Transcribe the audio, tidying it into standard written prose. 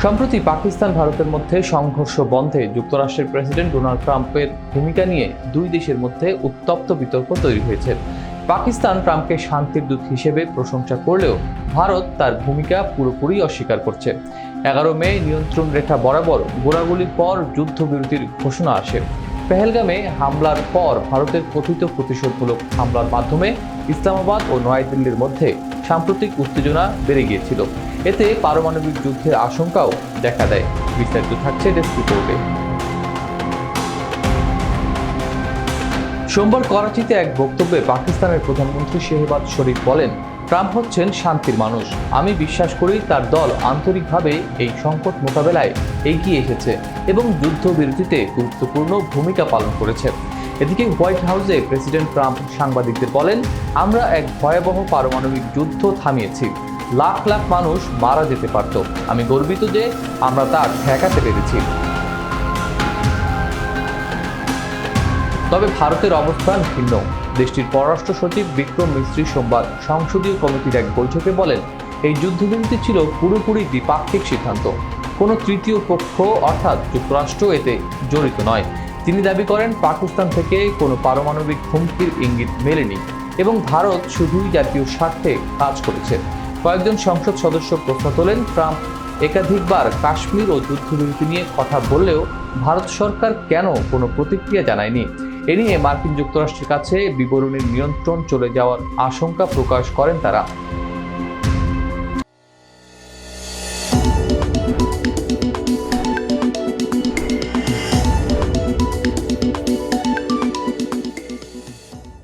সম্প্রতি পাকিস্তান ভারতের মধ্যে সংঘর্ষ বন্ধে যুক্তরাষ্ট্রের প্রেসিডেন্ট ডোনাল্ড ট্রাম্পের ভূমিকা নিয়ে দুই দেশের মধ্যে উত্তপ্ত বিতর্ক তৈরি হয়েছে। পাকিস্তান ট্রাম্পকে শান্তির দূত হিসেবে প্রশংসা করলেও ভারত তার ভূমিকা পুরোপুরি অস্বীকার করছে। 11 মে নিয়ন্ত্রণ রেখা বরাবর গোলাগুলির পর যুদ্ধবিরতির ঘোষণা আসে। পেহেলগামে হামলার পর ভারতের কথিত প্রতিশোধমূলক হামলার মাধ্যমে ইসলামাবাদ ও নয়াদিল্লির মধ্যে সাম্প্রতিক উত্তেজনা বেড়ে গিয়েছিল। এতে পারমাণবিক যুদ্ধের আশঙ্কাও দেখা দেয়। বিস্তারিত থাকছে ডেস্ক রিপোর্টে। সোমবার করাচিতে এক বক্তব্যে পাকিস্তানের প্রধানমন্ত্রী শেহবাজ শরীফ বলেন, ট্রাম্প হচ্ছেন শান্তির মানুষ। আমি বিশ্বাস করি তার দল আন্তরিকভাবে এই সংকট মোকাবেলায় এগিয়ে এসেছে এবং যুদ্ধবিরতিতে গুরুত্বপূর্ণ ভূমিকা পালন করেছে। এদিকে হোয়াইট হাউসে প্রেসিডেন্ট ট্রাম্প সাংবাদিকদের বলেন, আমরা এক ভয়াবহ পারমাণবিক যুদ্ধ থামিয়েছি। লাখ লাখ মানুষ মারা যেতে পারত। আমি গর্বিত যে আমরা তা ঠেকাতে পেরেছি। তবে ভারতের অবস্থান ভিন্ন। দেশটির পররাষ্ট্র সচিব বিক্রম মিস্ত্রি সোমবার সংসদীয় কমিটির এক বৈঠকে বলেন, এই যুদ্ধবিরতি ছিল পুরোপুরি দ্বিপাক্ষিক সিদ্ধান্ত। কোনো তৃতীয় পক্ষ অর্থাৎ যুক্তরাষ্ট্র এতে জড়িত নয়। তিনি দাবি করেন, পাকিস্তান থেকে কোনো পারমাণবিক হুমকির ইঙ্গিত মেলেনি এবং ভারত শুধুই জাতীয় স্বার্থে কাজ করেছে। কয়েকজন সংসদ সদস্য প্রশ্ন তোলেন, ট্রাম্প একাধিকবার কাশ্মীর ও যুদ্ধবিরতি নিয়ে কথা বললেও ভারত সরকার কেন কোনো প্রতিক্রিয়া জানায়নি। এ নিয়ে মার্কিন যুক্তরাষ্ট্রের কাছে বিবরণীর নিয়ন্ত্রণ চলে যাওয়ার আশঙ্কা প্রকাশ করেন তারা।